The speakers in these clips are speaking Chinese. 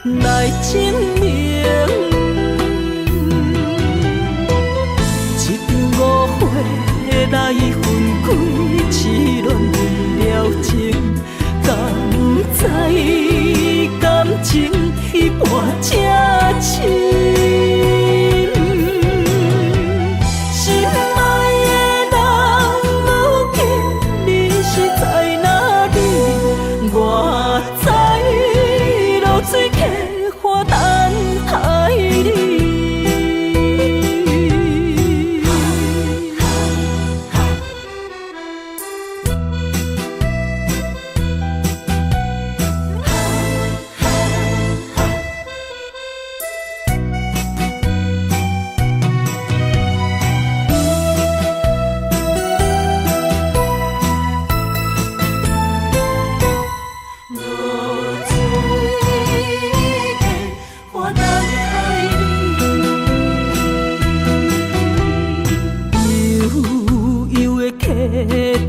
来证明。一场误会来分开，痴恋为了情，敢知感情一半才深。水客花等待你。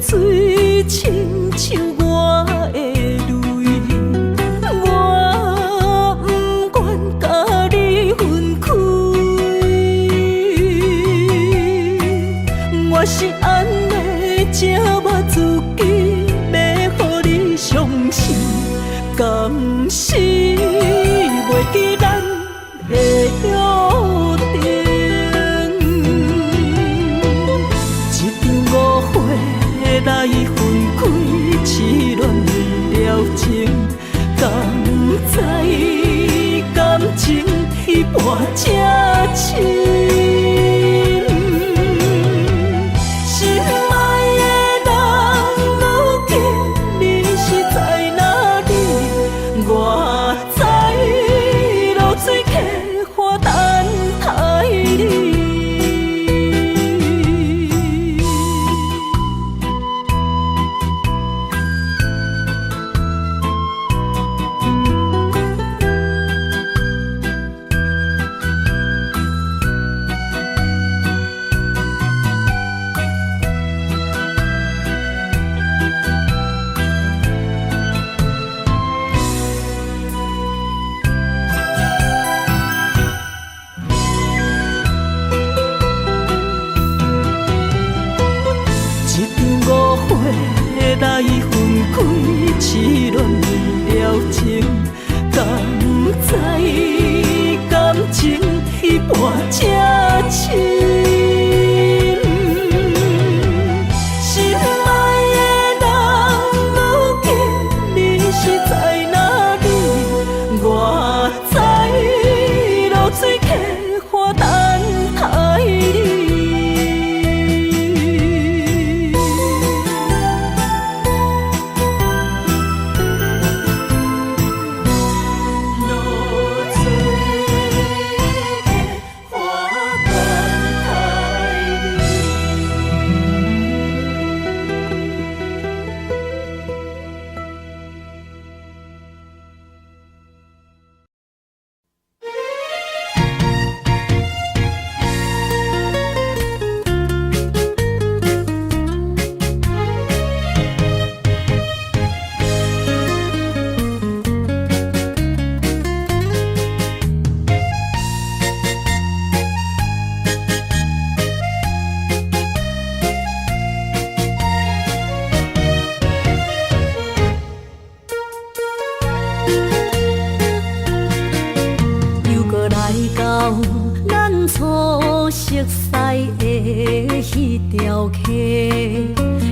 水亲像我的泪，我不愿甲你分开。我是安尼折磨自己，要予你相信，敢是袂记咱的约定。来分开，痴恋为了情，敢知感情一半才深。心爱的人，如今你是在哪里？我在流水客花等待你。来分开，痴恋为了情，敢知感情一半才深。心爱的人，如今你是在哪里？我在流水客花等待你。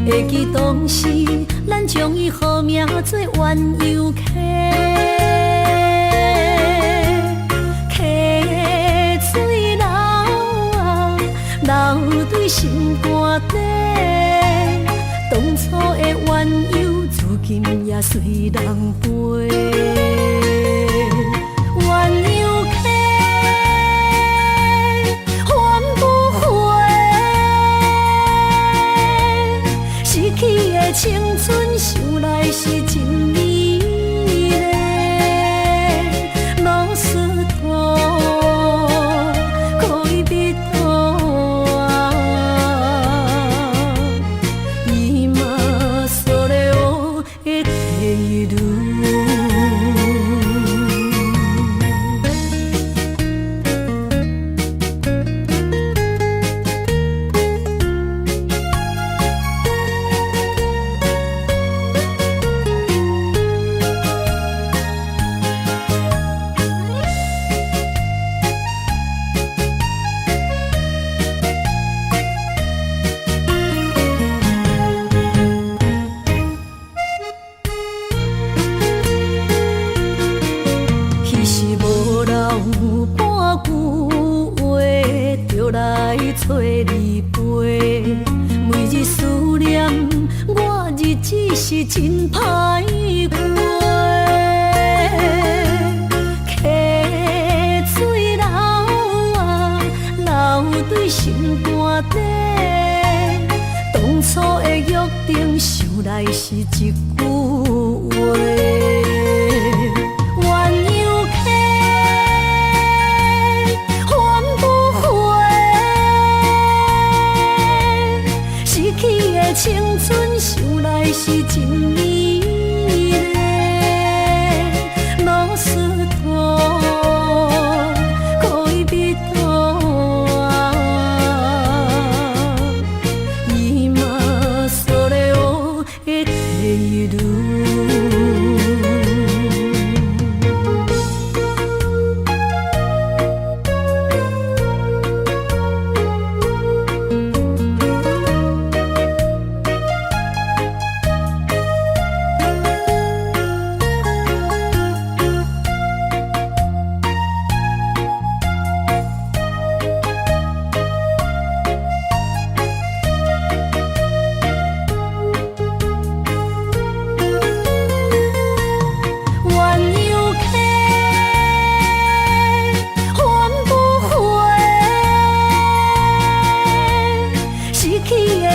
会记当时，咱将伊号名做鸳鸯客，客水流啊，流对心肝底。当初的鸳鸯，如今也随人飞。鸳鸯客，换不回。失去的青春，想来是真美丽。老师徒，可以别途啊，今それを得ている。找你陪，每日思念，我日子是真歹过。溪水流啊，流对心肝底。当初的约定，想来是一句话。青春想来是真美丽，老师徒恋人啊，伊嘛所了的地路。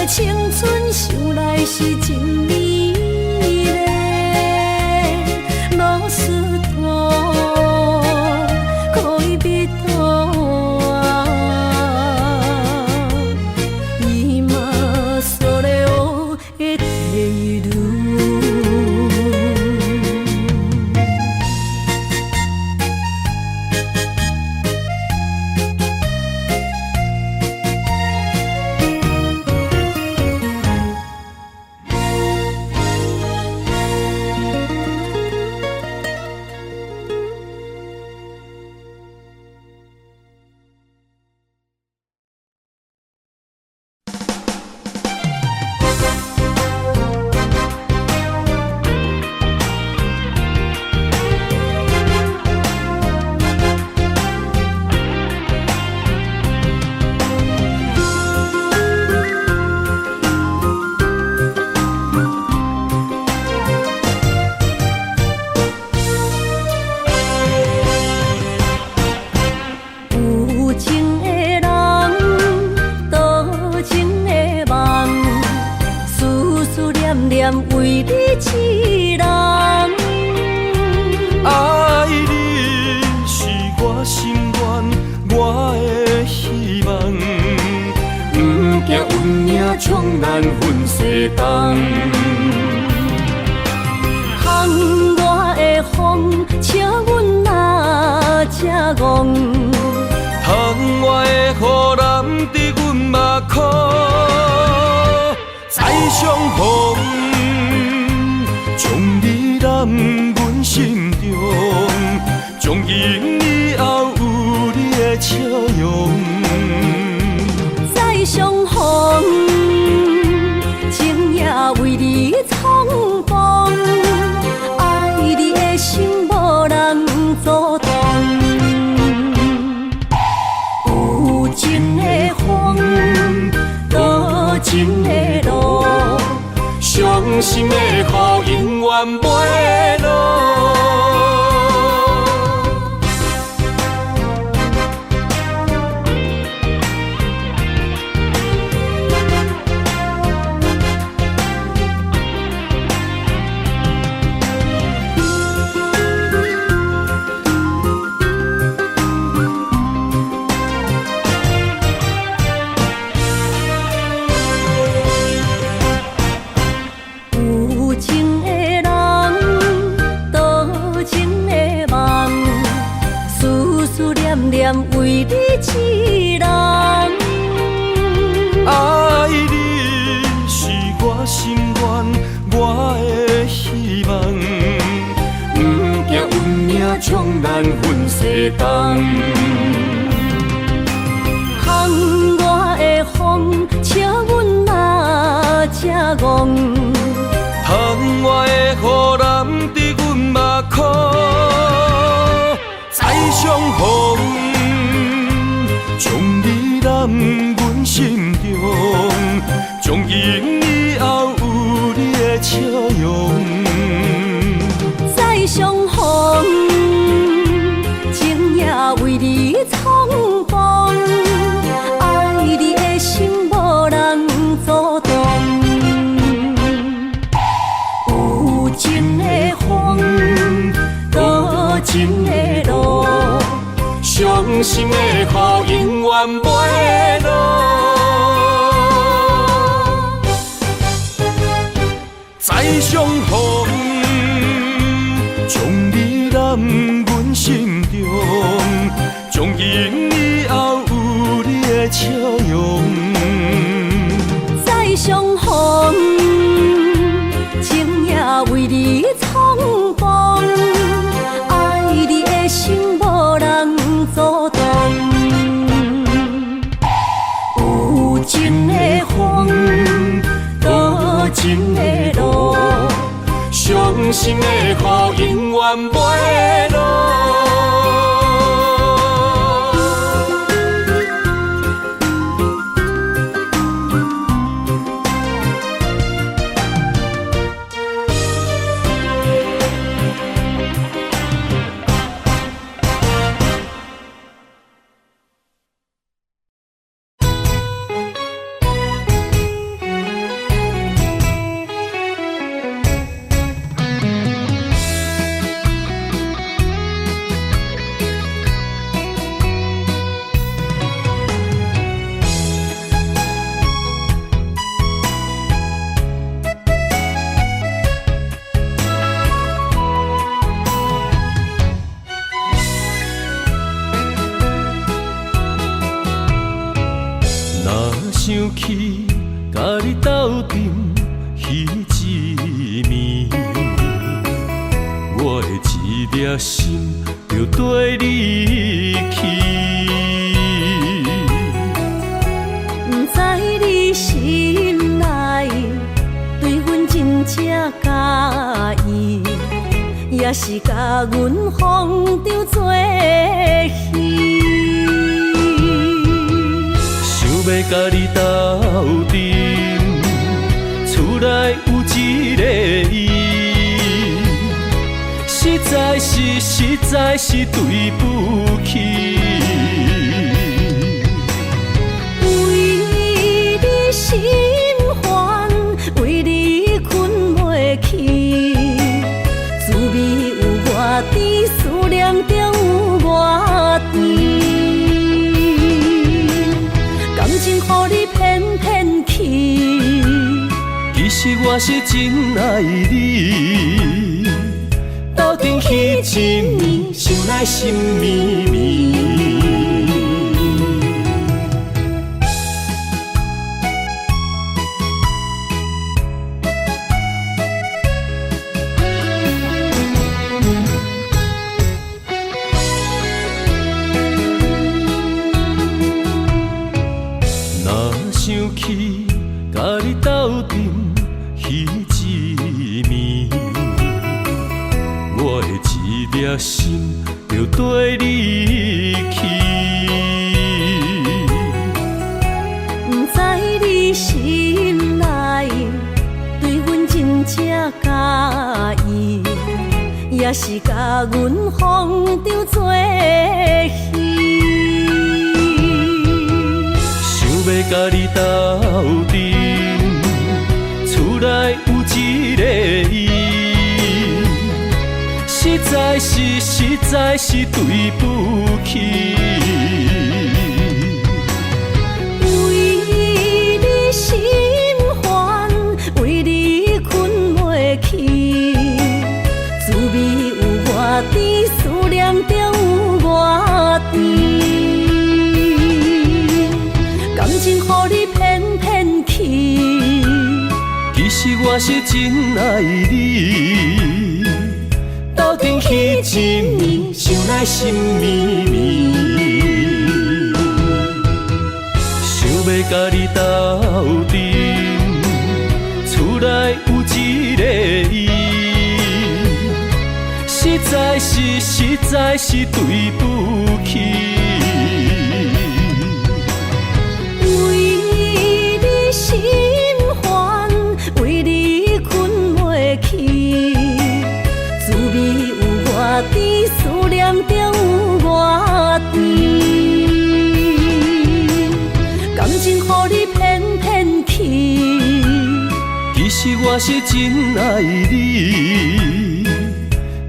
青春想来是真美丽，老师徒恋人啊，伊嘛所了的地路。为你痴人，爱你是我心愿，我的希望。不惊运命冲咱分世东，窗外的风笑阮哪只戆，窗外的雨淋伫阮目眶，再相逢。将你揽阮心中，从今以后有你的笑容。再相逢，情也为你冲动，爱你的心无人阻挡。有情的风，多情的路。伤心的雨永远袂落。为你痴人，爱你是我心愿，我的希望。不惊运命冲咱分世东，窗外的风笑阮哪只戆，窗外的雨淋伫阮目眶，再相逢。将你揽阮心情的路，伤心的雨永远袂落。再相逢，将你揽阮心中，从今以后有你的笑容。再相逢，情也为你冲动，爱你的心无人阻挡。有情的风，多情的路，伤心的雨永远袂落。想起甲你斗阵彼一暝，我的一粒心就跟你去。不知你心内对阮真正介意，也是甲阮放着做戏。要甲你斗阵，厝内有一个伊，实在是对不起。为你心烦，为你困袂去，滋味有外甜，思念就有外甜。感情予你骗骗去，其实我是真爱你。斗阵彼一暝，想来心绵绵。想起甲你斗阵彼一暝，我的一粒心就跟你去。不知你心内对阮真正介意，也是甲阮放着做戏。要甲你斗阵，厝内有一个伊，实在是对不起。为你心烦，为你困袂去，滋味有外甜，思念就有外甜。感情予你骗骗去，其实我是真爱你。斗阵彼一暝，想来心绵绵。想要甲你斗阵，厝内有一个伊，实在是对不起。心烦，为你困袂去，滋味有外甜，思念就有外甜。感情予你骗骗去，其实我是真爱你。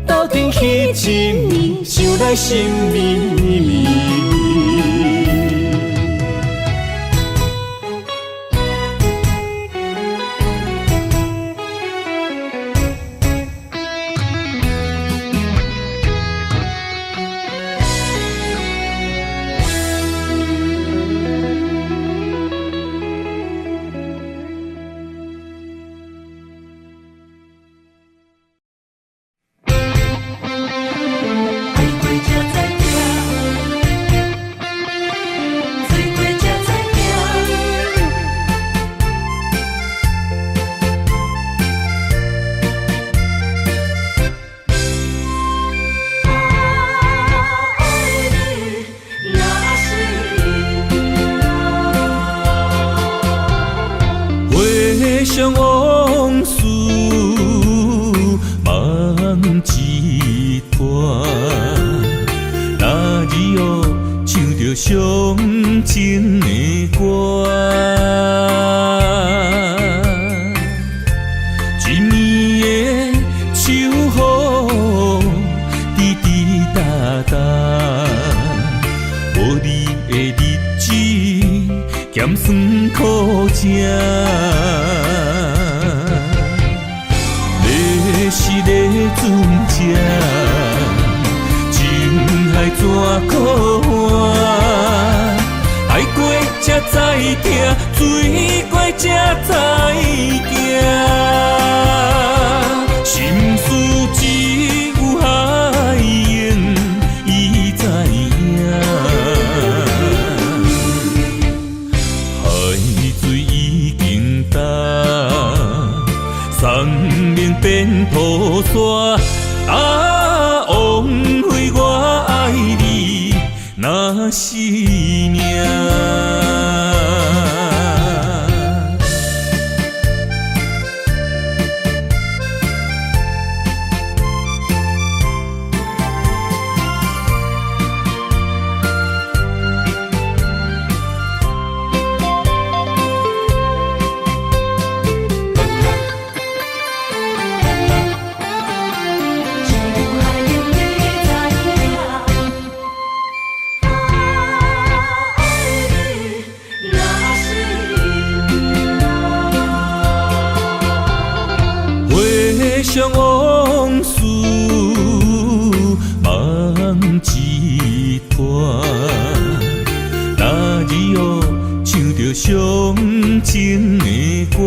斗阵彼一暝，来心绵绵。回想往事梦一段，那日哦唱着伤情的歌，一暝的秋雨滴滴答答，无你的日子咸酸苦涩。是个船只，情海怎可换？爱过才知疼，水过才知行。心事只有海涌，伊知影。海水已经干。生命变土沙，枉费我爱你那是命。回想往事梦一段，那日哦唱着伤情的歌，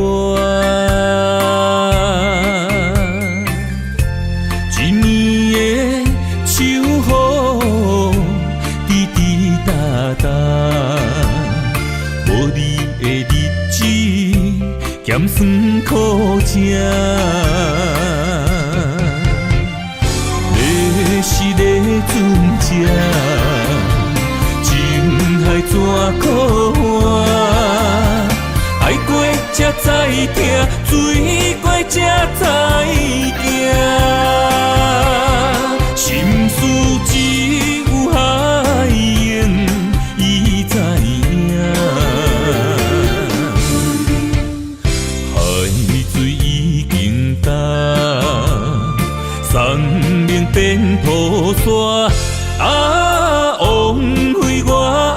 一暝的秋雨滴滴答答，无你的日子咸酸苦涩。是个船只，情海怎可换？爱过才知疼，水过才知行。心事只有海涌，伊知影。海水已经干。生命变土沙，枉费我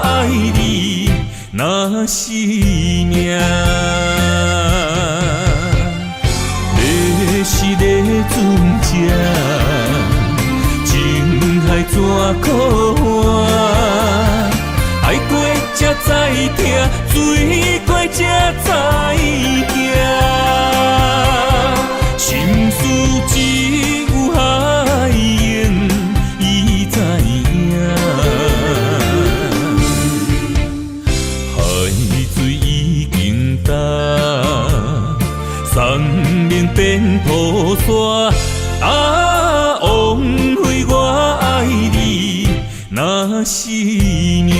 爱你那是命。你是个船只，情海怎可换？爱过才知疼，水过才知行。心事只有海涌，伊知影。海水已经干，生命变土沙，枉费我爱你那是命。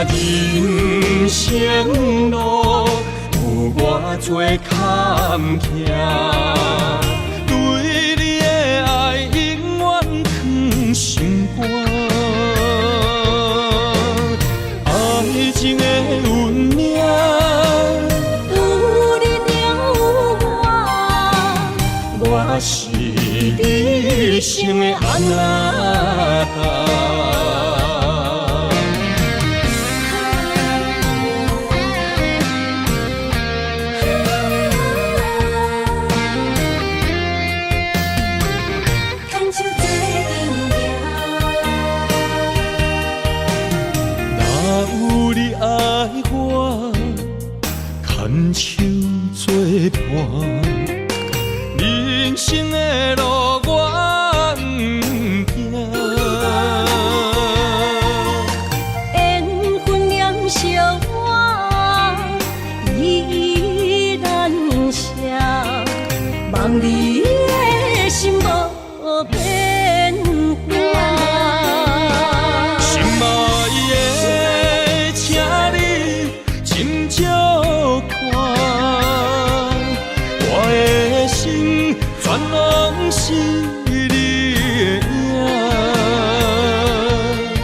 人生路有偌多坎坷，对你的爱永远藏心肝。爱情的运命，有你了有我是你生的安那达。牵手作伴，人生的路我不行。缘分染烧我，依然写，望你的心无变卦。心爱的，请你斟酌。全拢是你的影，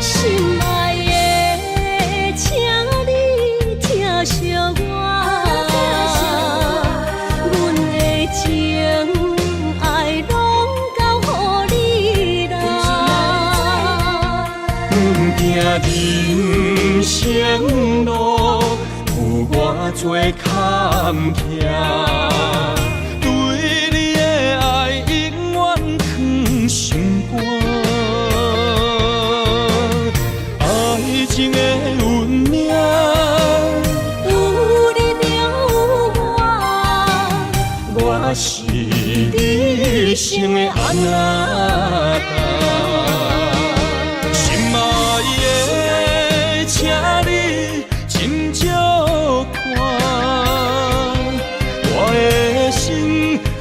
心爱的，请你疼惜我，阮的情爱拢交予你啦。行人生路有偌多坎坷。爱情的运命，有你了有我是你生的安那达。心爱的，请你斟酌看，我的心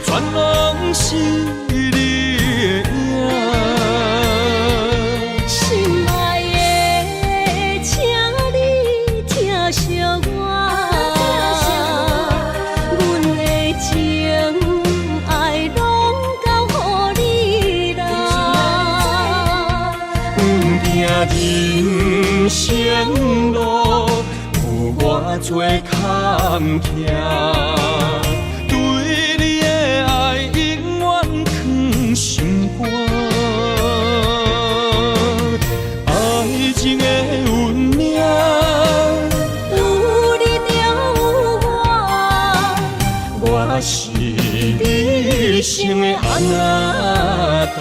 全拢是你的影。人生路有偌多坎坷，对你的爱永远藏心肝。爱情的运命，有你了我是你生的安那达。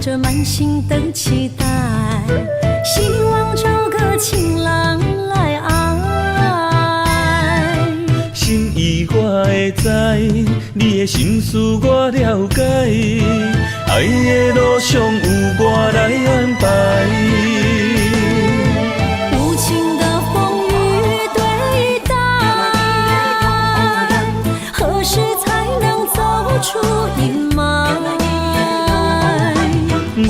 着满心的期待，希望找个情郎来爱。心意我会知，你的心思我了解，爱的路上有我来安排。无情的风雨对待，何时才能走出阴霾？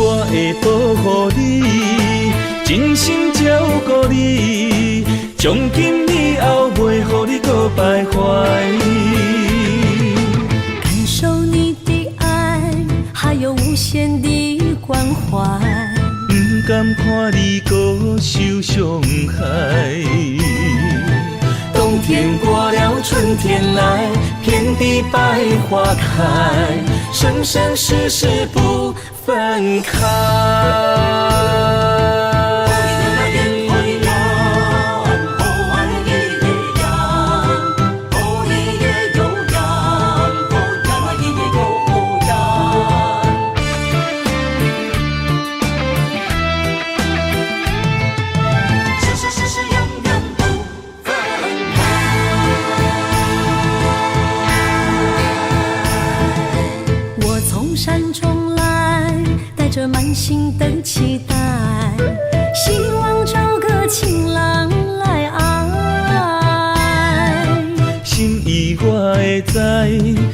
我会保护你，真心照顾你，从今以后袂予你搁徘徊。感受你的爱，还有无甘看你搁受伤害。冬天过了，春天来，遍地百花开，生生世世不分开。满心的期待，希望找个情郎来爱。心意我会知，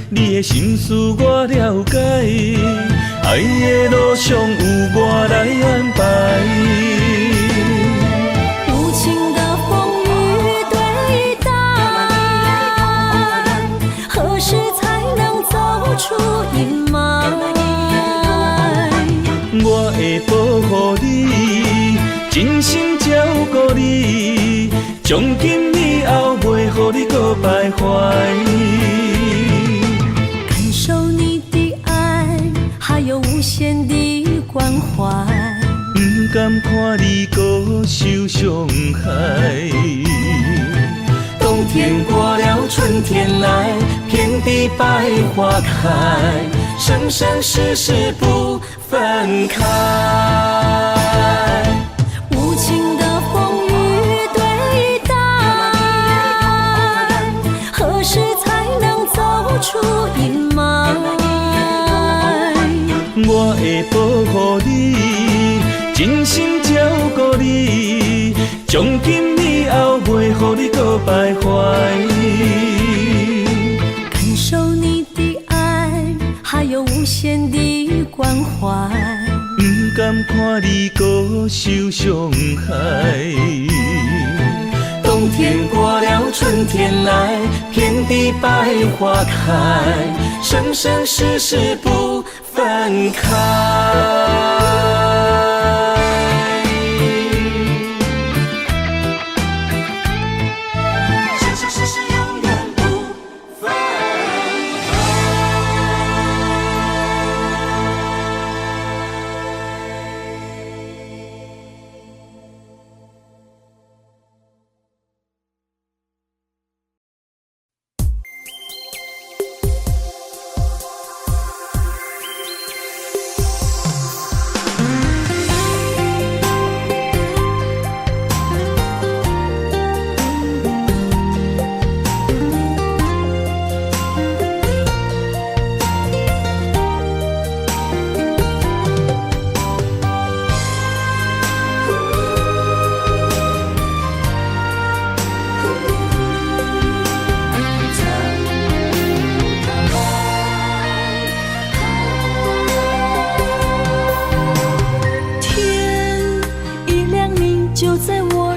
你的心思我了解，爱的路上有我来安排。无情的风雨对待，何时才能走出阴霾？我会保护你，真心照顾你，从今以后袂予你搁徘徊。感受你的爱，还有无限的关怀。不甘看你搁受伤害。冬天过了，春天来，遍地百花开，生生世世不分开。无情的风雨对待，何时才能走出阴霾？我会保护你，真心照顾你，从今以后袂予你搁徘徊。感受你的爱，还有无限的关怀。不甘看你搁受伤害。冬天过了，春天来，遍地百花开，生生世世不分开。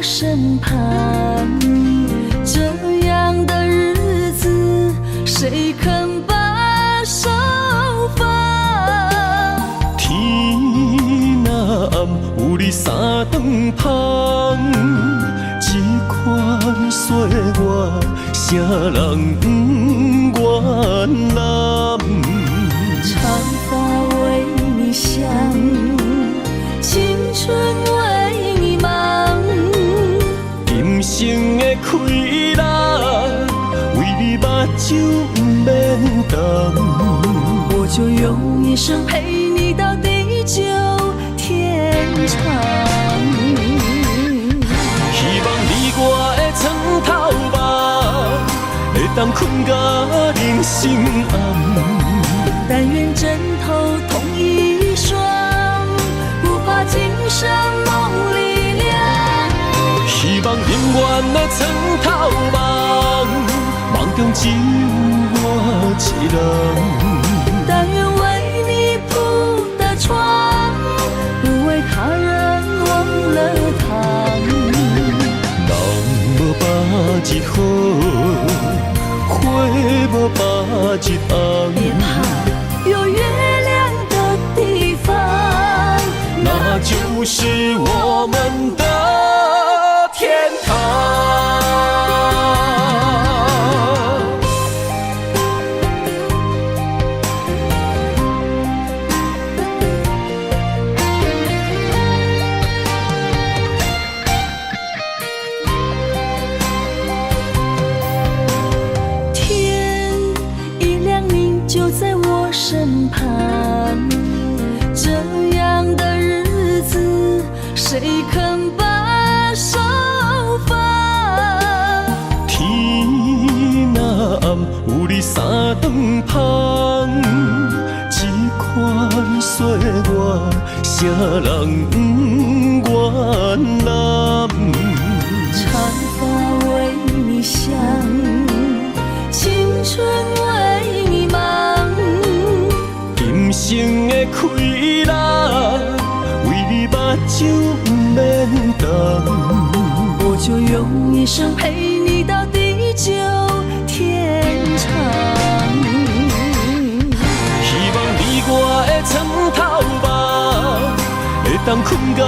身旁，这样的日子谁肯把手放？天若暗，有你三顿香，这款岁月，谁人不愿揽？长发为你香，青春为你忙。今生的快乐，为你目睭不免干。我就用一生陪你到地久天长。希望你我的床头梦，会当困甲人心暗。但愿枕头同一双，不怕今生梦里凉。希望永远的床头梦，梦中只有我一人。但愿为你铺的床，不为他人忘了躺。人无把日好，花无把日红。别怕，有月亮的地方，那就就是我们的天堂。天一亮，你就在我身旁，这样的日子谁肯把手放？天若暗，有你三顿芳，这款岁月，谁人不愿揽？长发为你香，青春为你忙。今生的快乐，为你目睭不免动。我就用一生陪你到地久天长。希望你我的床头梦，会当困到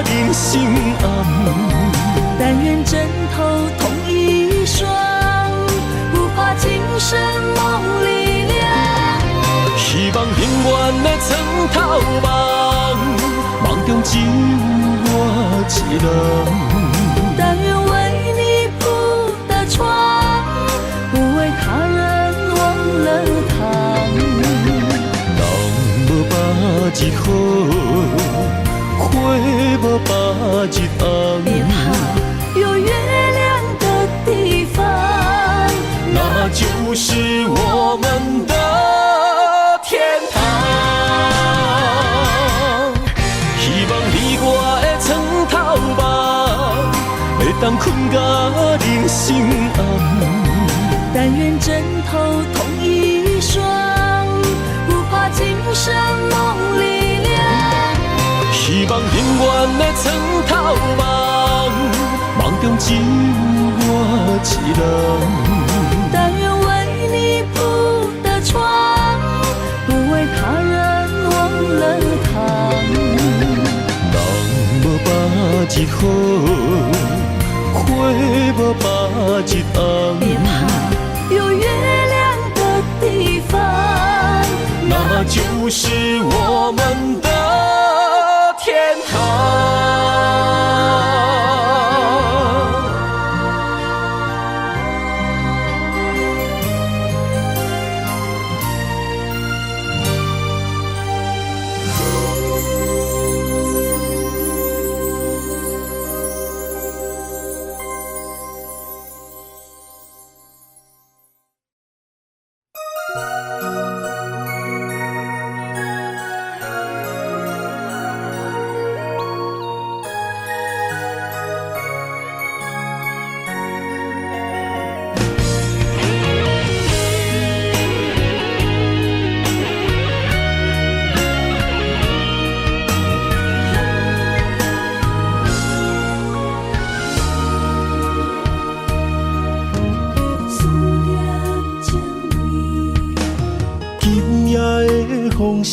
人生暗。但愿枕头同一双，不怕今生梦里凉。希望永远的床头梦，梦中只有我一人。但愿为你铺的床，不为他人忘了躺。人无百日好，花无百日红。别怕，有月亮的地方，那就是我们的天堂。希望你我的床头梦，会当困到人生暗。但愿枕头同一双，不怕今生梦里凉。希望永远的床头梦，梦中只有我一人。但愿为你铺的床，不为他人忘了躺。人无百日好，花无百日红。别怕，有月亮的地方，那就是我们的天堂。风声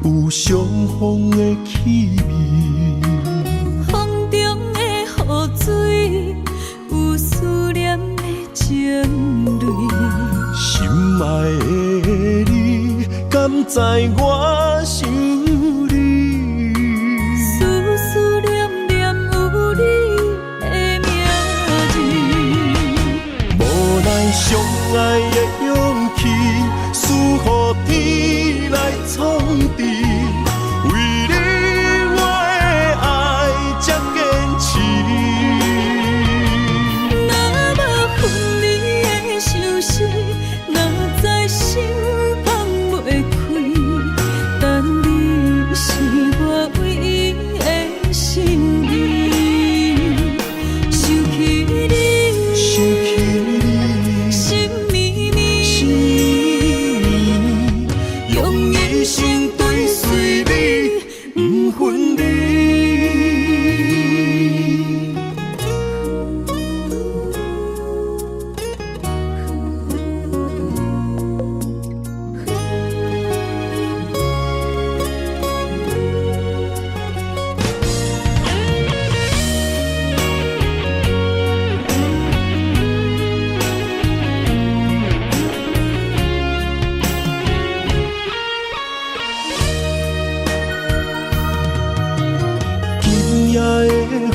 有相逢的气味，风中的雨水有思念的情泪。心爱的你，敢知我想你？思思念念有你的名字，无奈相爱的勇气，赐予天来创治。为你我的爱才坚持。若无分离的相思，若在心放袂开，等你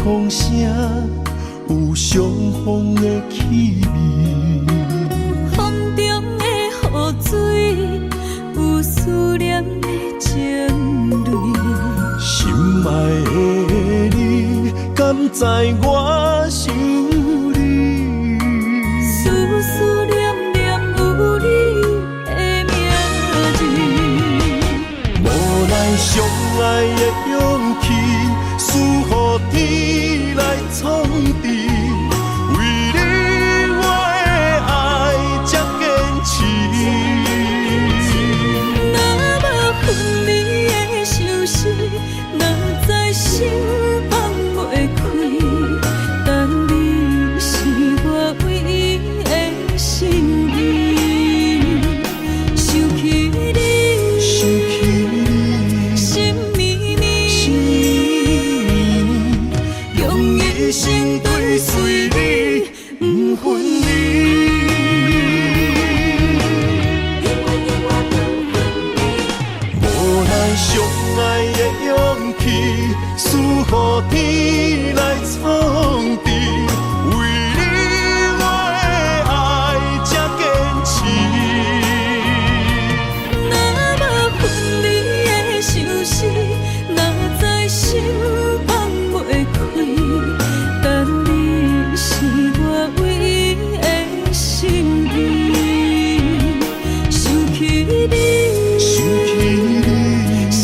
风声有相逢的气味，风中的雨水有思念的情泪。心爱的你，敢知我想你？思思念念有你的名字，无奈相爱的勇气，输予天来创治。为你我的爱才坚持。若无分离的相思，哪知心放袂开。但你是我唯一的心意，想起你，想起你，心绵绵，心绵绵，用一生追随你，不分离。无奈相爱的勇气，输予天来创治。为你我的爱才坚持。若无分离的相思，哪知心放袂开。但你是我唯一的心意，想起你，想起你，心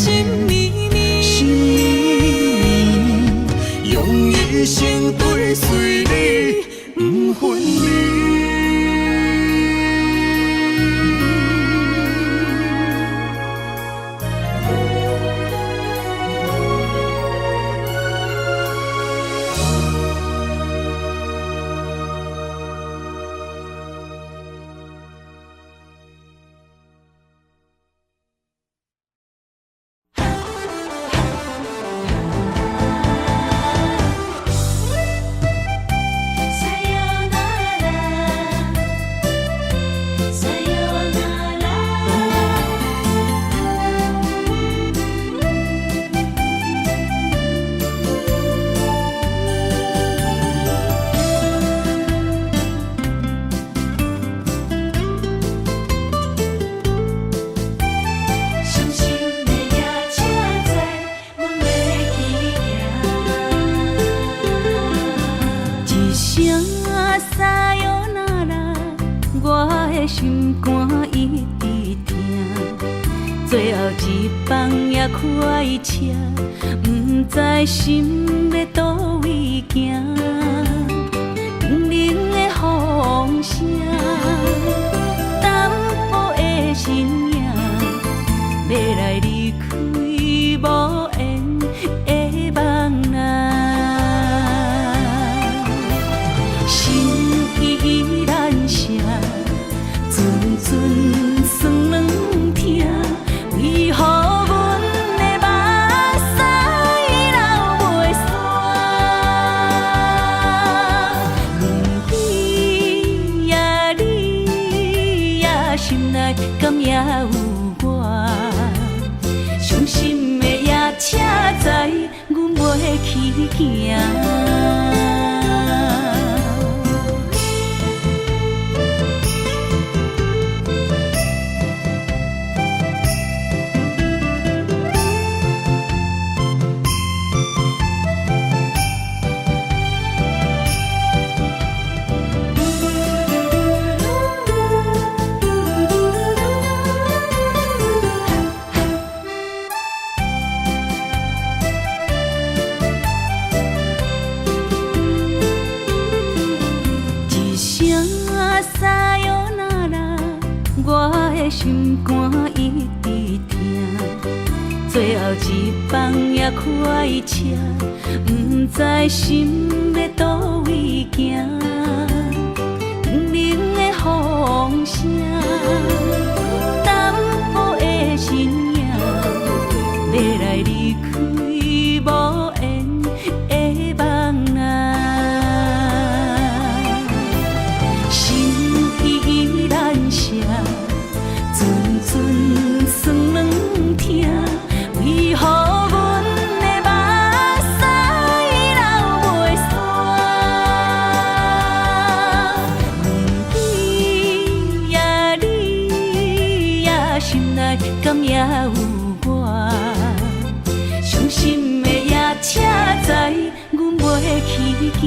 绵绵，心绵绵，用一生追随你，不分离。伤心的夜车载阮要去行，一声撒哟那拉，我的心肝一直疼。最后一放也开车，不知心要倒位行。冷冷的风声，淡薄的身影。要来离开无缘的梦啊，心依然舍，阵阵酸软疼，为何阮的目屎流袂煞？问你呀，你呀，心内敢也有我？伤心的夜车载，阮要去行。一声撒哟那拉，我的心肝一直疼。最后一放也开车，不知心要倒位行。冷冷的风声，淡薄的身影，要来离开无缘的梦啊，心依然舍，阵阵酸软疼，为何阮的目屎流袂敢也有我？伤心的夜车载，阮袂去行。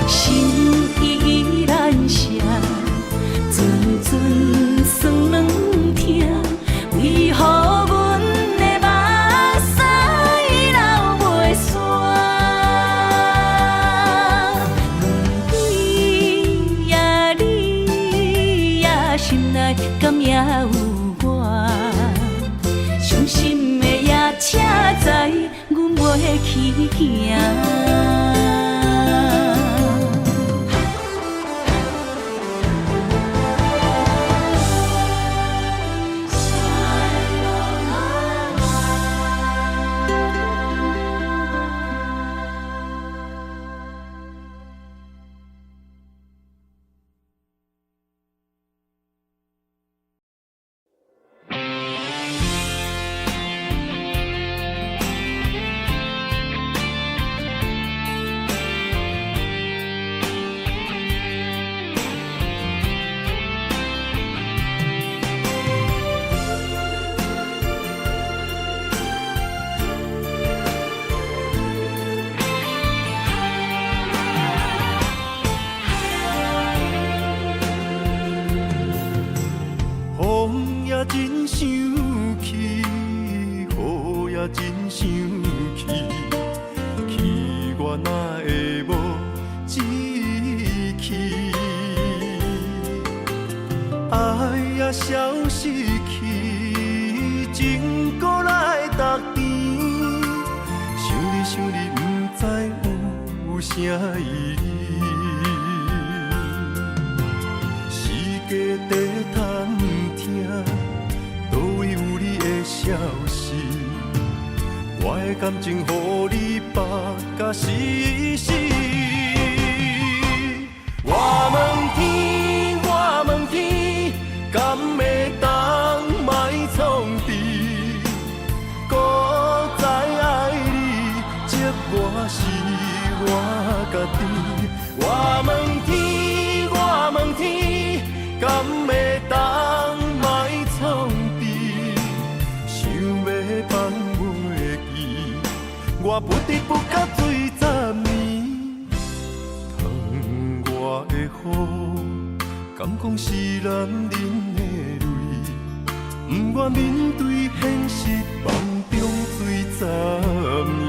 心依然舍，阵阵酸软痛，为何阮的目屎流袂煞？阮对呀你呀，心内敢也有我？伤心的夜车载，阮袂去行。真生气，雨也真生气，气我哪会无志气？爱也消失去，情搁来逐甜。想你，不知有啥意义。世界在探听。倒位有你的消息，我的感情予你绑甲死死。我问天，敢会当莫创治？搁再爱你，这我是我家己。我问天，敢会当莫创治？放袂记，我不得不甲水10年，窗外的雨，敢讲是男人的泪，不愿面对现实，梦中水10年。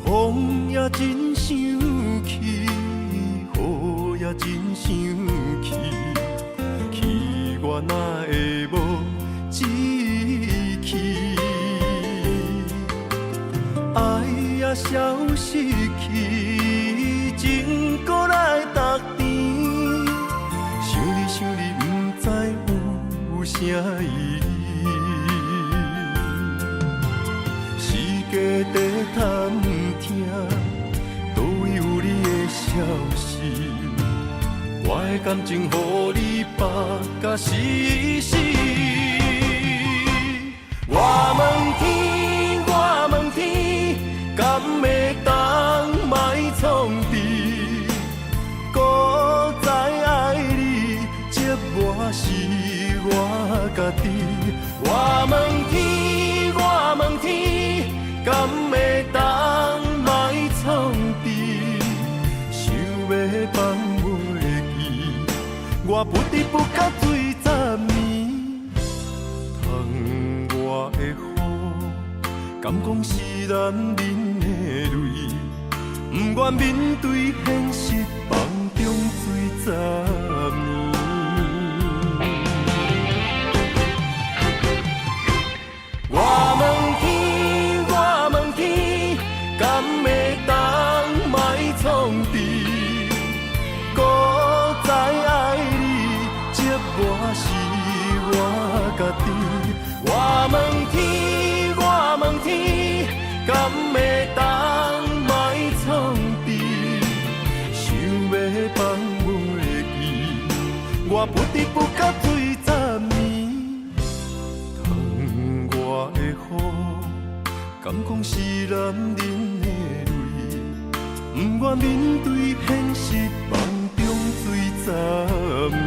风也真生气，雨也真生气，气我哪会无志气？爱也消失去，情搁来逐甜。想你，不知有啥意义。世界在探听，倒位有你的消息，我的感情予你绑甲死死。我问天，敢会当莫创治？搁再爱你，这我是我家己。我问天，敢会当莫创治？想要放袂记，我不得不甲水10年。窗外的雨，敢讲是男人的泪，不愿面对现实，梦中水10年。我问天，敢会当莫创治？搁再爱你，这我是我家己。我问天，敢会当莫创治？想要放袂记，我不得不不甲对10年。窗外的雨，敢讲是男人的泪，不愿面对现实，梦中醉10年。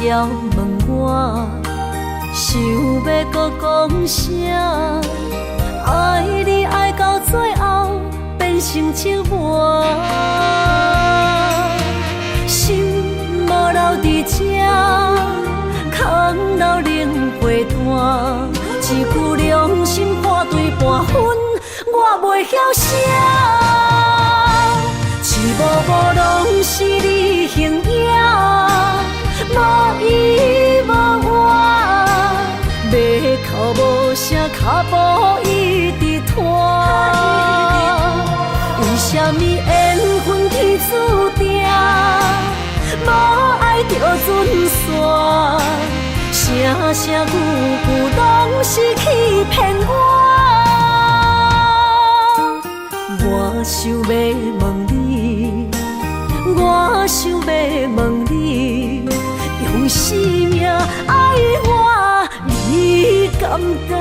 要问我，想要搁讲啥？爱你爱到最后变成寂寞，心无留伫这，空留冷陪伴。一句良心半对半分，我袂晓写。一幕幕拢是你形影。无依无我，要哭无声，脚步一直拖。为什么缘分天注定，无爱就准线？声声句句拢是欺骗我。我想要问你，我想要问你。用生命爱我，你敢讲？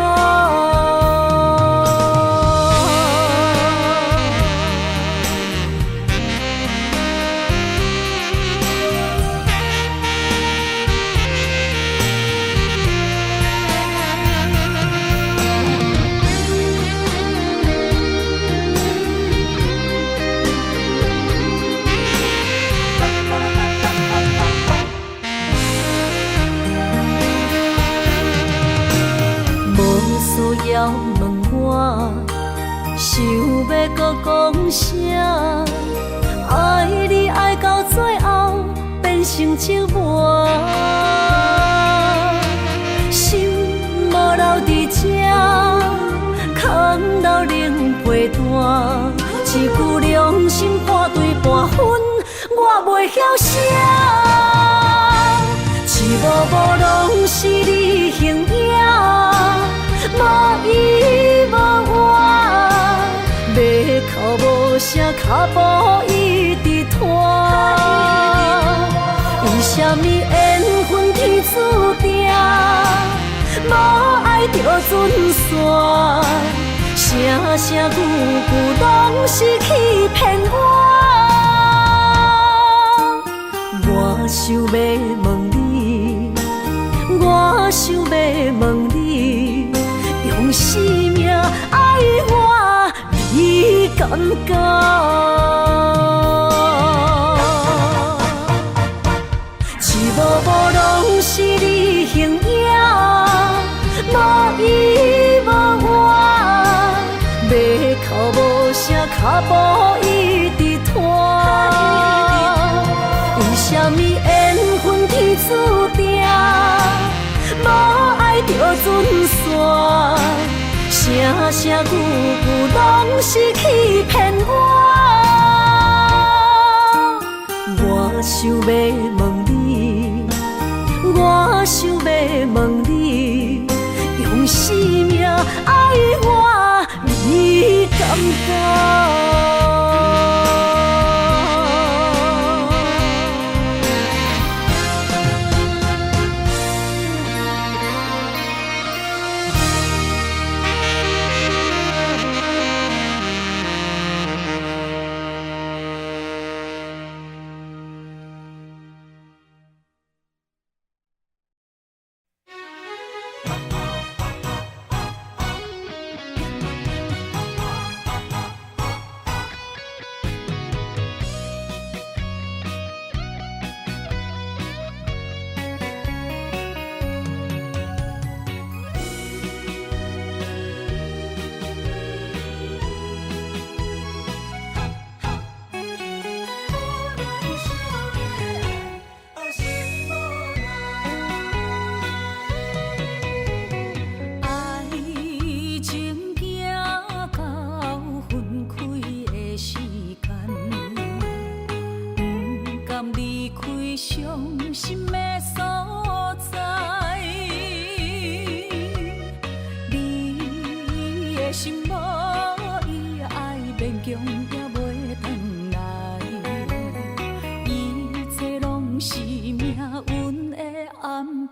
要问我，想要搁讲啥？爱你爱到最后变成寂寞，心无留伫这，空留冷陪伴。一句良心半对半分，我袂晓写。一幕幕拢是你形影。无依无我，要哭无声，脚步一直拖。为什么缘分天注定，无爱就准线？声声句句拢是欺骗我。我想要问你，我想要问你。用生命爱我，你敢讲？一幕幕拢是你形影，无依无我，要哭无声，脚步一直拖。为什么缘分天注定，无爱就准线？声声句句拢是欺骗我。我想要问你，我想要问你，用生命爱我，你敢讲？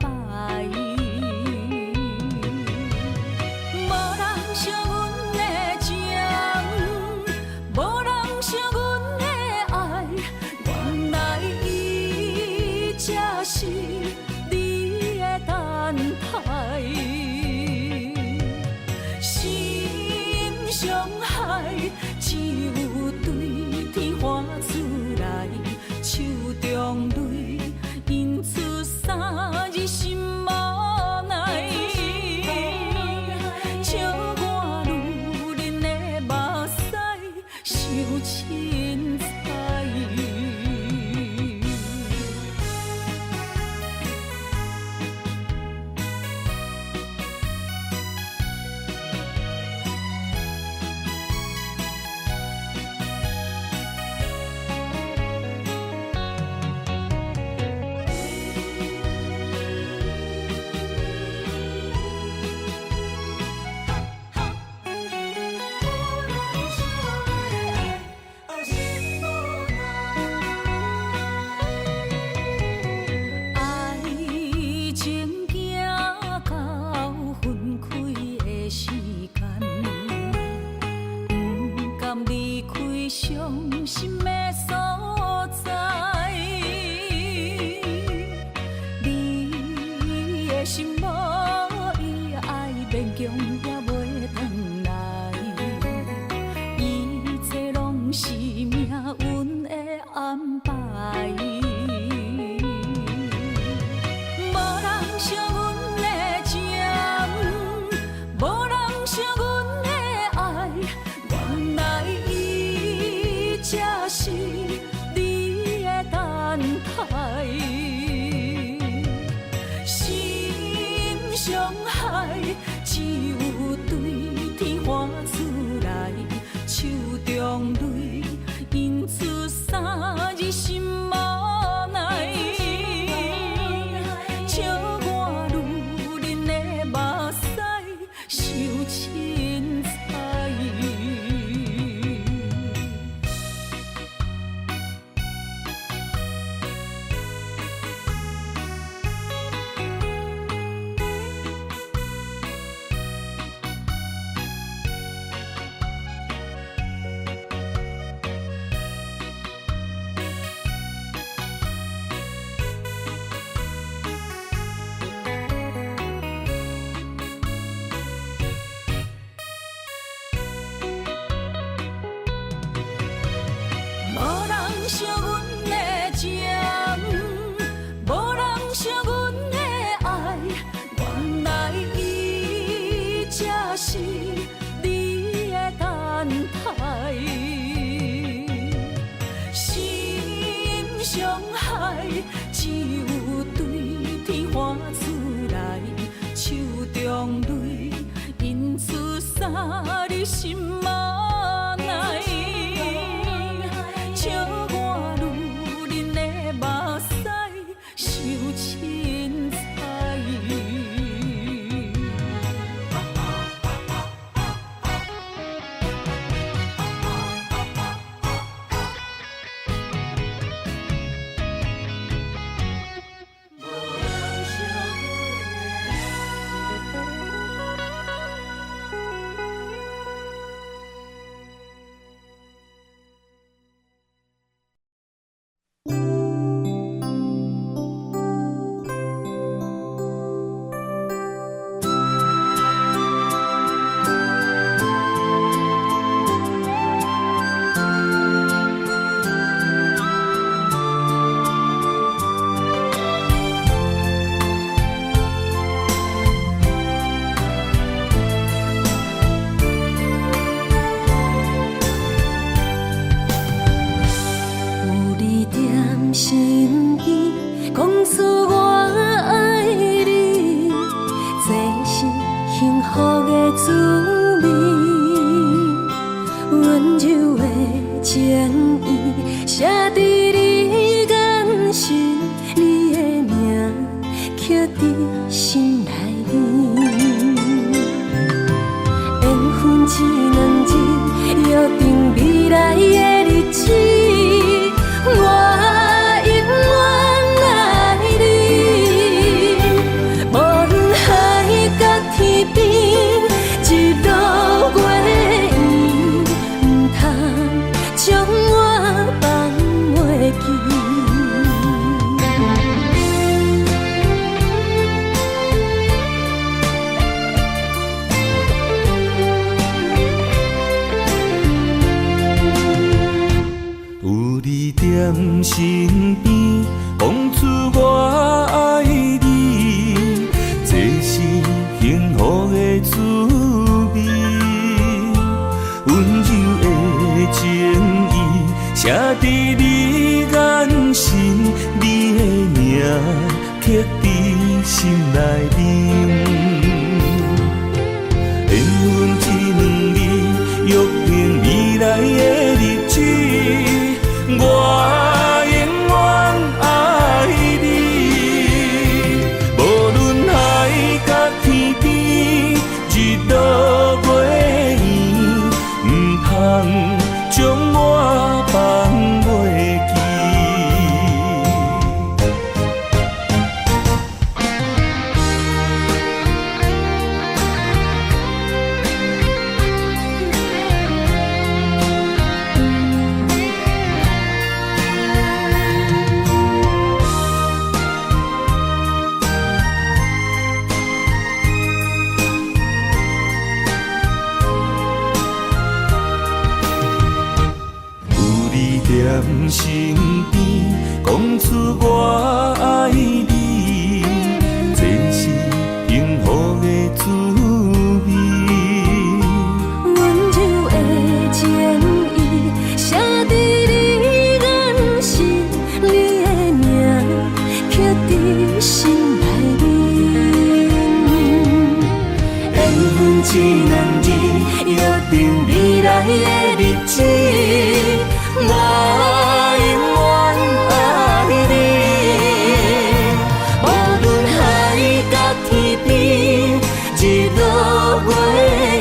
排。无人惜阮的情，无人惜阮的爱，原来伊才是你的等待。心伤害，只有对天花出来，手中泪印出三字心无奈。笑我女人的目屎受凊彩。伤心的所在，你的心无伊爱勉强也袂转来，一切拢是命运的安排。无人惜阮的情，无人惜阮的爱，原来才是你的等待。心伤害，只有对天花出来，手中泪印出三字心无奈。笑我女人的目屎受凊彩。惜阮的情，无人惜阮的爱，原来伊才是你的等待。心伤害，只有对天花出来，手中泪印出三字心无奈。笑我女人的目屎受凊彩。身边讲出我爱你，这是幸福的滋味。温柔的情意写在你眼神，你的名刻在心内面。缘分一两日，约定未来的日子。我永远爱你，边，日落月圆，唔通将我放袂记。踮身边，讲出我爱你，这是幸福的滋味。温柔的情意写在你眼心，你的名刻在心内面。缘分只两字，约定未来的日子。我永远爱你，无论海角天边，日落月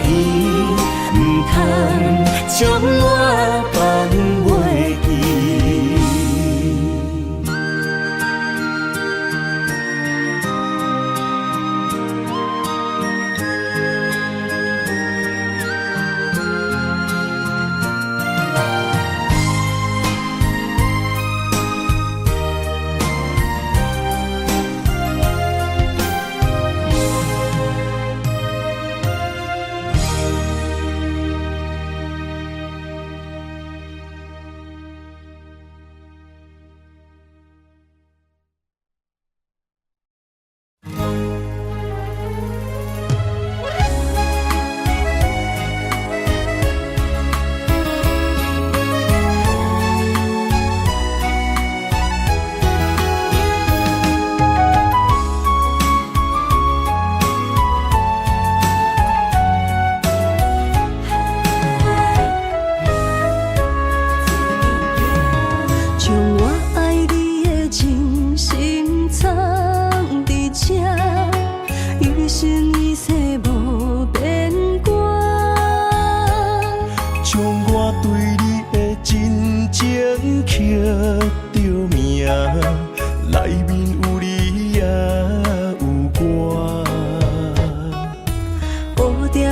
圆，唔通将我放袂记。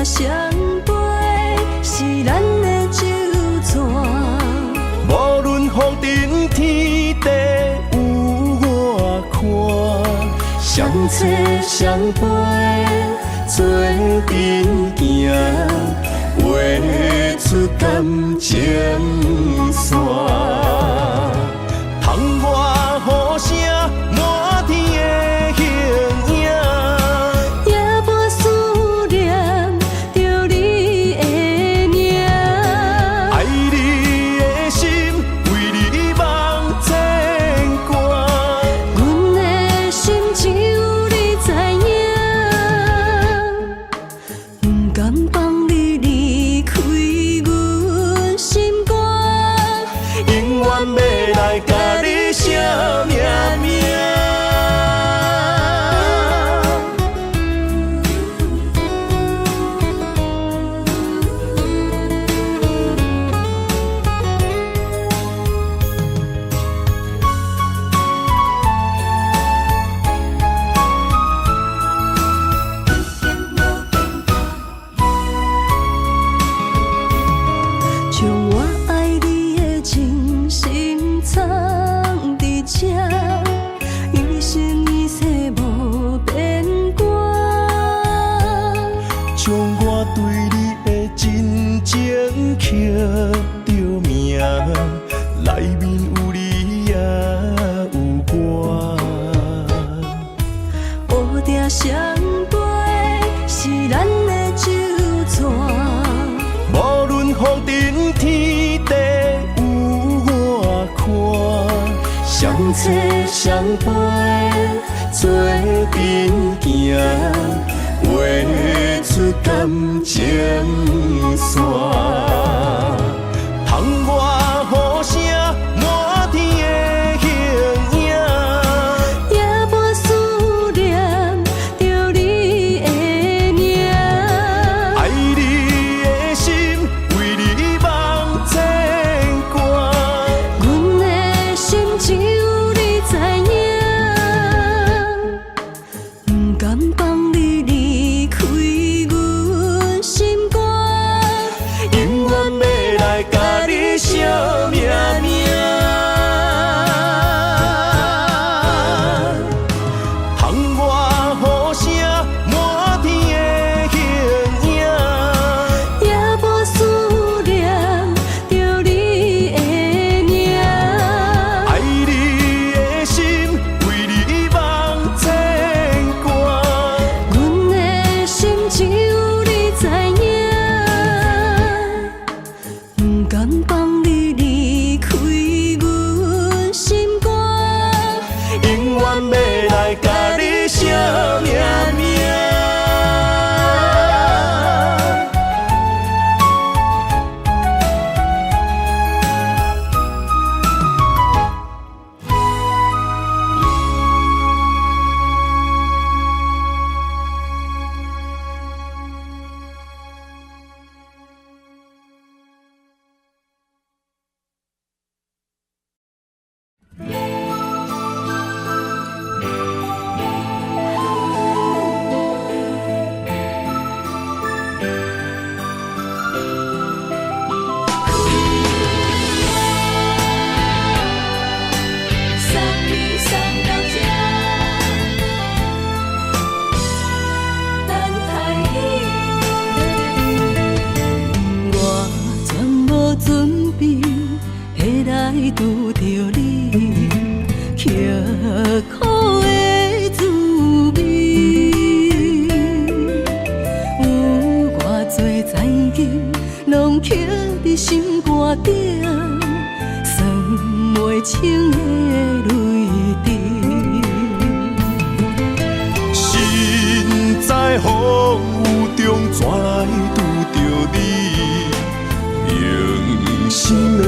相陪是咱的酒泉，无论风尘天地有我看，相找相陪做阵行，画出感情线。窗外雨声满天的形影。夜半思念着你的名，爱你的心为你梦牵挂，阮的心只有你知影，不甘放你离开阮心肝，永远要来甲你写命名。将我爱你的情深藏伫这，一生一世无变卦。将我对你的真情刻着名，内面有你也有我。乌定相陪是咱的酒泉，无论风尘天地有我看，相找相陪做阵行，画出感情线。窗外雨声满天的形影。夜半思念着你的肝顶，算袂清的泪滴。身在风雨中，怎来拄着你用心的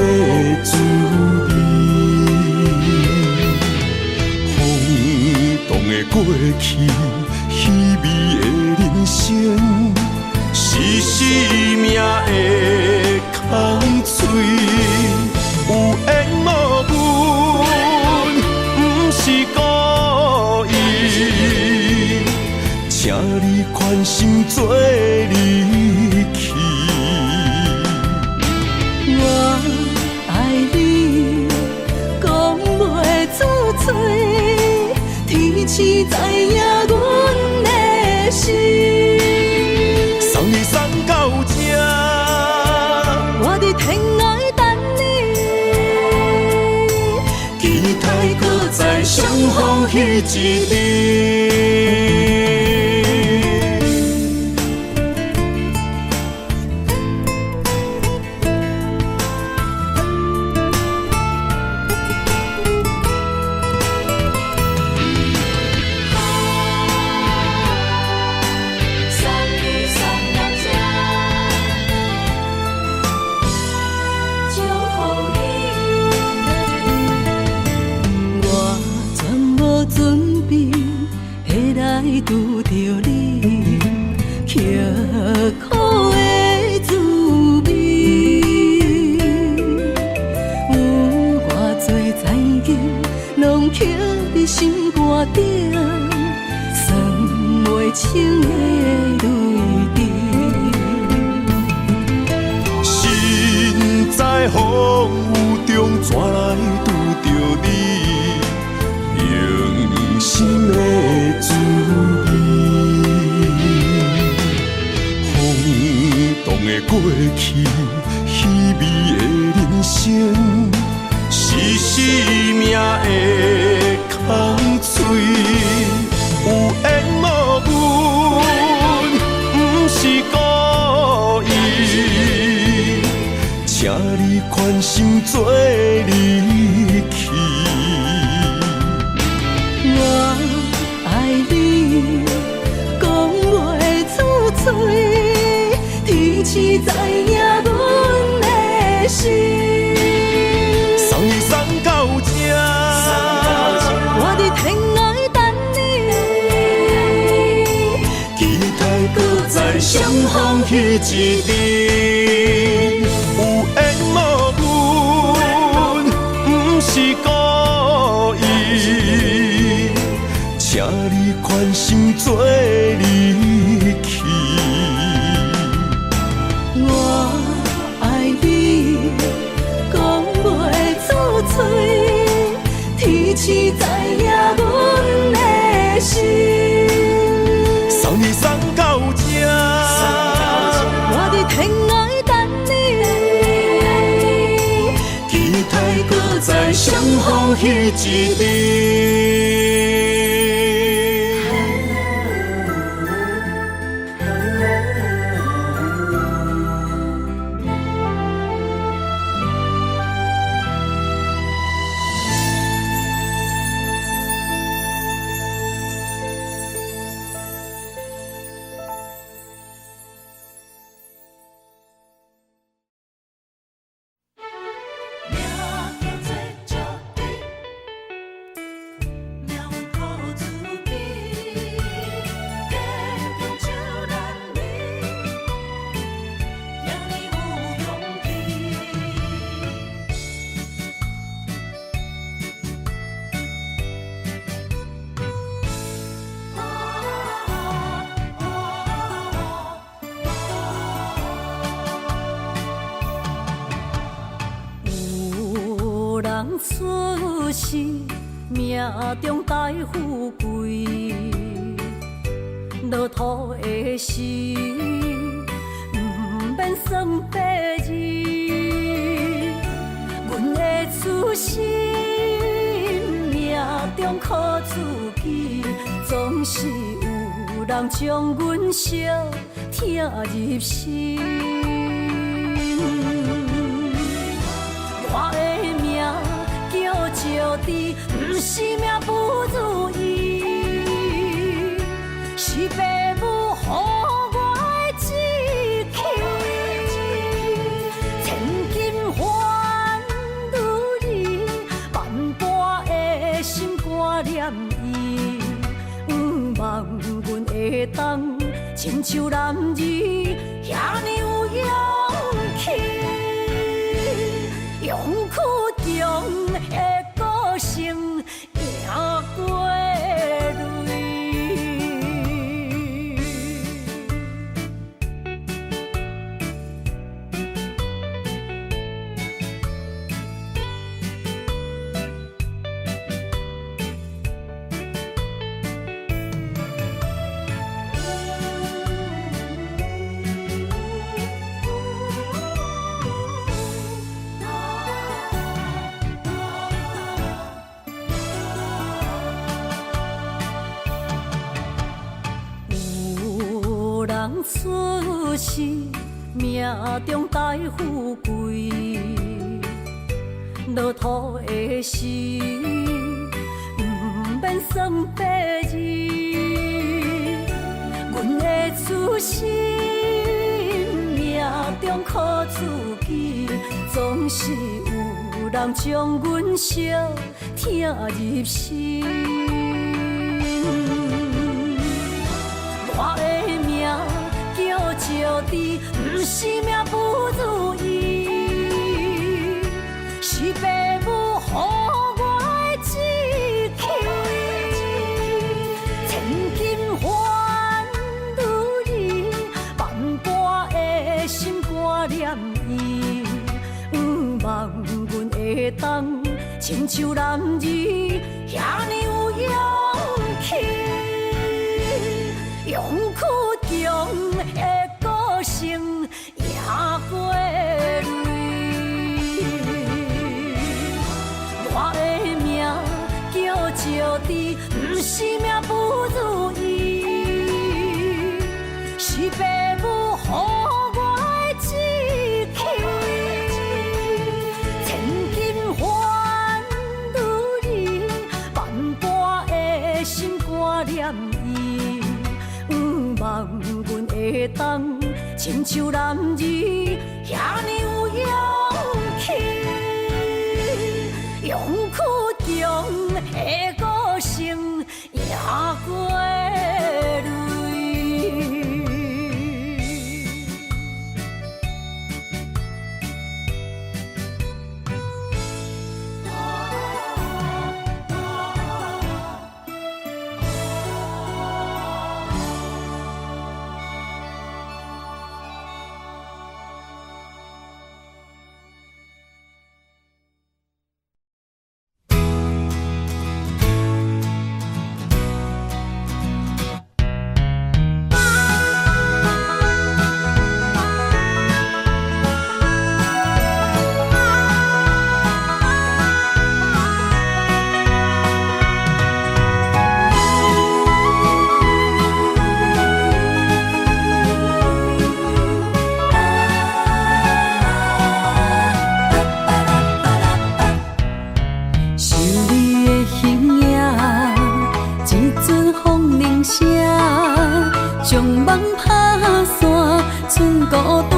滋味？风动的过去，稀微的人生，是生命的空嘴，有缘无分，不是故意，请你宽心做离去。我爱你，讲袂出嘴，天赐知影阮的心。送你送到这，我伫天涯等你，期待搁再相逢彼一日。拄着你，刻苦的滋味，有偌多知音，拢刻伫心肝顶，算袂清的泪滴。身在风雨中，怎来拄着你用心的滋味？风动的过去，稀微的人生，是生命的空嘴，有缘无分，不是故意，请你宽心做离去。我爱你，讲袂出嘴，天赐知影阮的心。送你送到这，我伫天涯等你，期待搁再相逢彼一日。有缘无分，不是故意，请你宽心做离去。我爱你，讲袂出嘴，天赐知影阮的心。送你送到这，我伫天涯等你，期待搁再相逢彼一日。出世命中带富贵，落土的时，不免算白字。阮的出身命中苦自己，总是有人将阮惜听入心。伫，不是命不如意，是父母予我的志气。千金换如意，万般的心肝念伊，望阮会当亲像男儿遐尼有勇气，勇气中的个性赢过泪。有人出世，命中带富贵，落土的时，不免算白字。阮的出身，命中靠自己，总是有人将阮惜听入心。我的命叫招娣，不是命不如意，是父母予我的志气。千金换如意，万般的心肝念伊，望阮会当亲像男儿遐尼有勇气。勇气中的个性赢过泪。我的命叫招娣，不是命不如意，是父母予我的志气。千金换如意，万般的心肝念伊。望阮会当亲像男儿遐尼有勇气，勇气中的个性赢过泪。将梦拍散，剩孤单。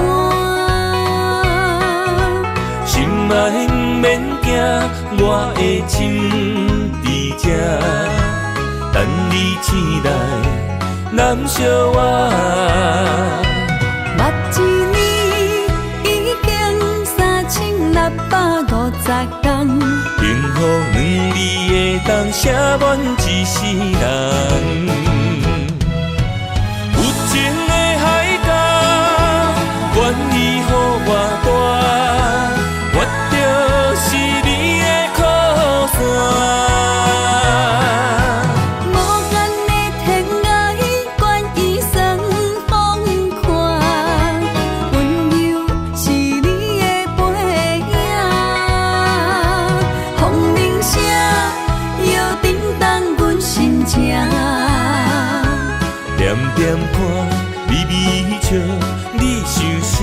心爱不免惊，我的心伫这，等你醒来，难相我。目一年已经3650天，幸福两字会当写满一世人。情的海角，愿意予我大，我就是你的靠山。无限的天涯，愿意算风看，温柔是你的背影。风铃声摇叮当阮心情，点点看。微微笑，你想啥？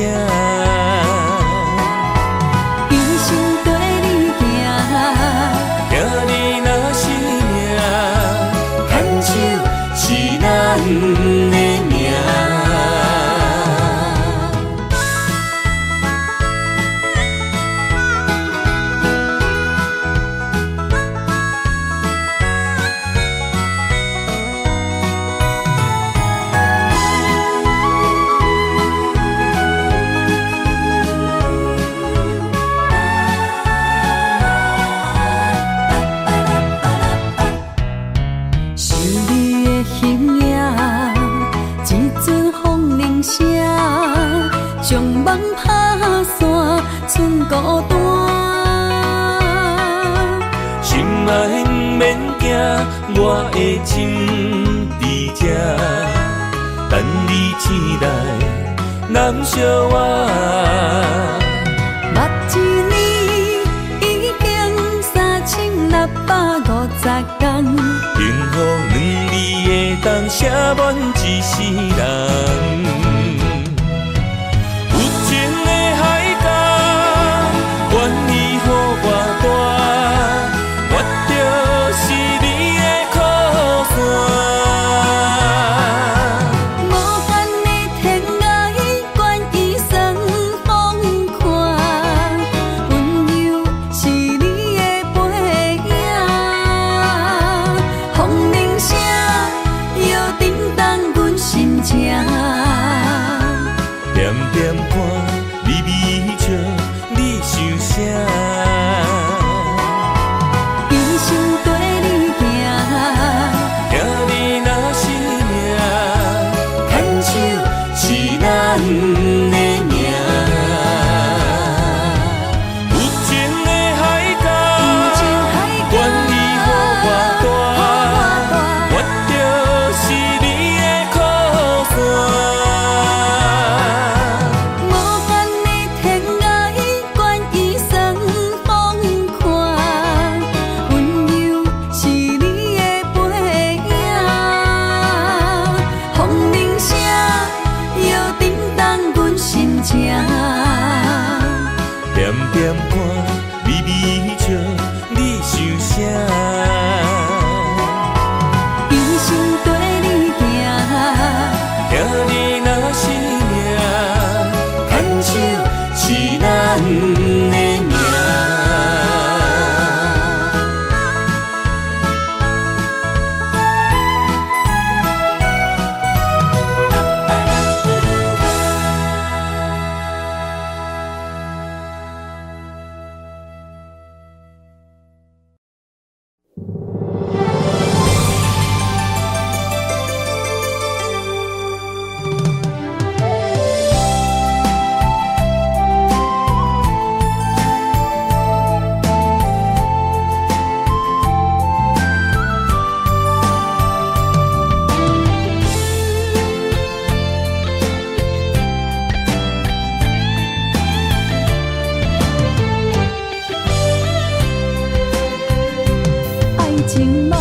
一生跟你行，行你咱的命。将梦打散，剩孤单。心爱不免惊，我的心伫这，等你醒来，难相我。目一年已经3650天，幸福两字会当写满一世人。情梦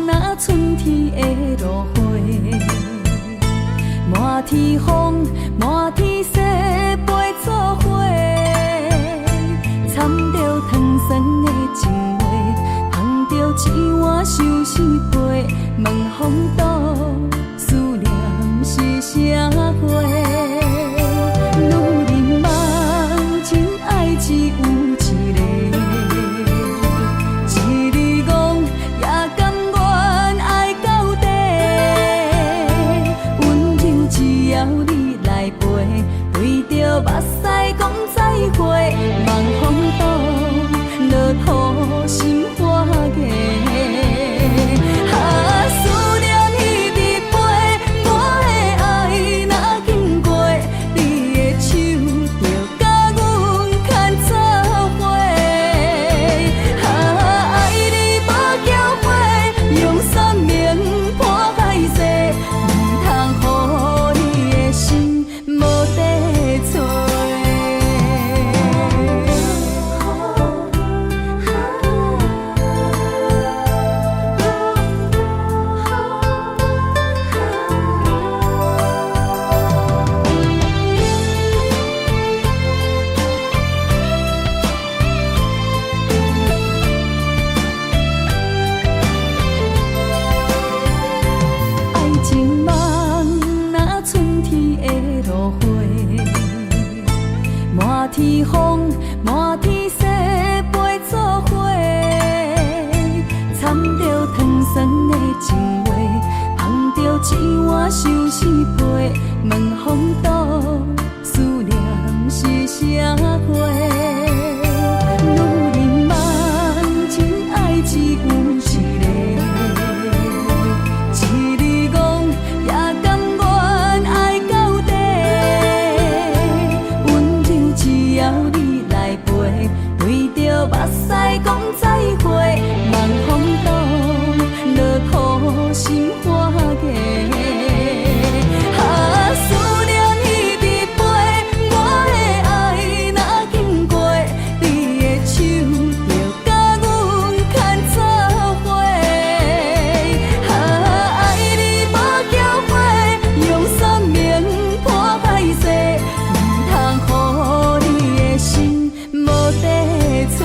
若春天的落花，满天风，满天雪，陪作伙，掺着糖酸的情话，捧着一碗相思杯，问风度思念是啥货？女人梦，真爱只有一个。目屎讲再会，望风度落雨心花芽。思念天风，满天雪，陪做伙。掺着糖酸的情话，捧着一碗相思杯，问风度思念是啥货？女人梦真爱只有一个，一日戆也甘愿爱到底。温柔只要你来陪，对着目屎讲再会，望风度落土心花嫁。思念彼直飞，我的爱若经过，你的手就甲阮牵做伙。爱你无后悔，用生命破歹势，唔通予你的心无地找。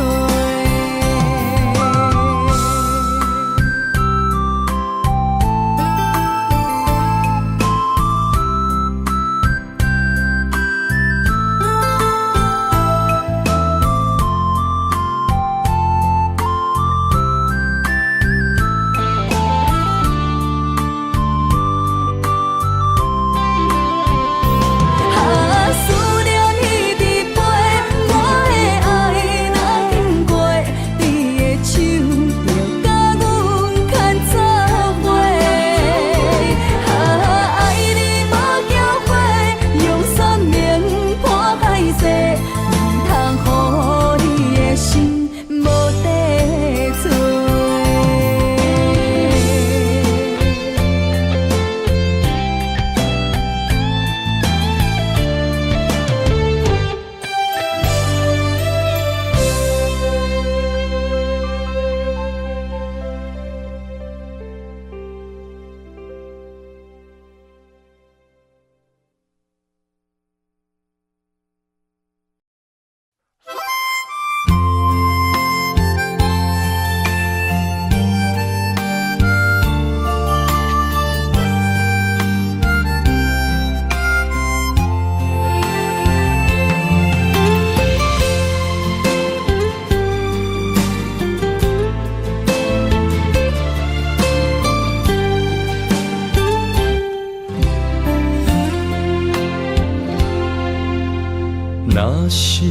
若是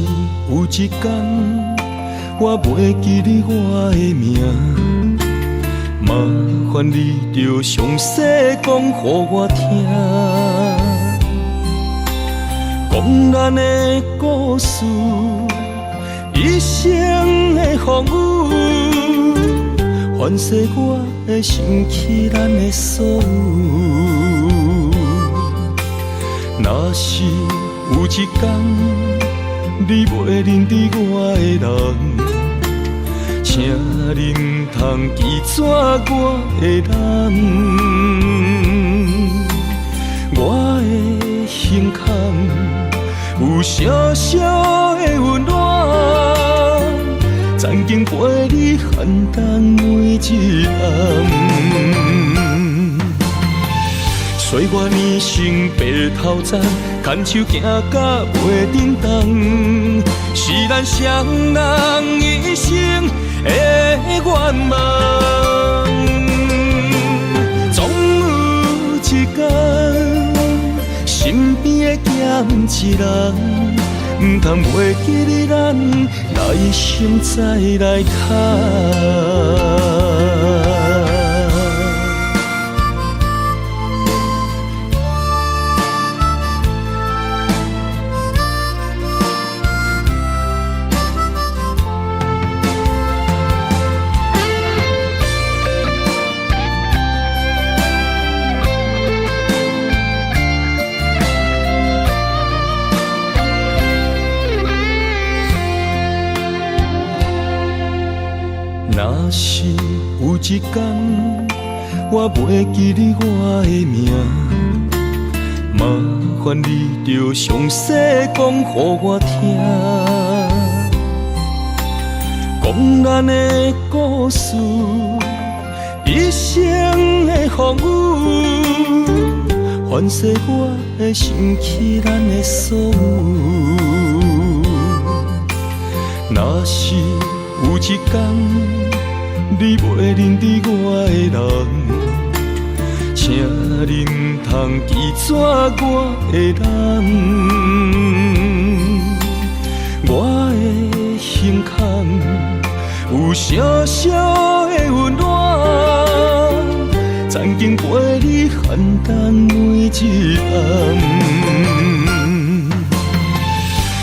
有一天我袂记你我的名，麻烦你着详细讲予我听，讲咱的故事，一生的风雨，反噬我的心起咱的所有。若是有一天你袂认得我的人，请你唔通记住我的人。我的胸腔有小小的温暖，曾经陪你寒冬每一暗。岁月年成白头鬃，牵手行到袂振动，是咱双人一生的愿望。总有一天，身边的咸一人，唔通袂记你咱来生再来看。若是有一天我袂记你我的名，麻烦你着详细讲予我听，讲咱的故事，一生的风雨，反噬我的心起咱的所有。若是有一天你袂认得我的人，请恁通记住我的人。我的胸腔有小小的温暖，曾经陪你寒淡每一暗。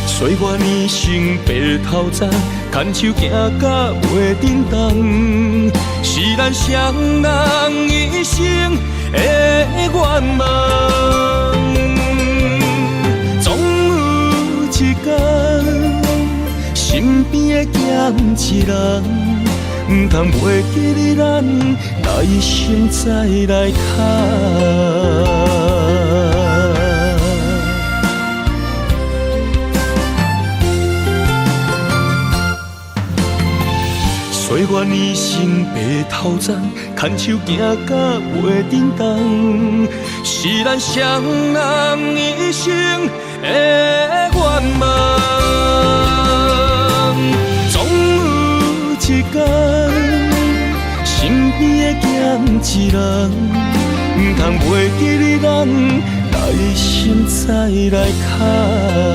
岁月年轻白头鬃，牵手行到袂振动，是咱双人一生的愿望。总有一天，身边的咸一人，唔通袂记你咱来生再来谈。岁月年轻白头鬃，牵手行到袂振动，是咱双人一生的愿望。总有一天，身边的咸一人，唔通袂记你咱来生再来谈。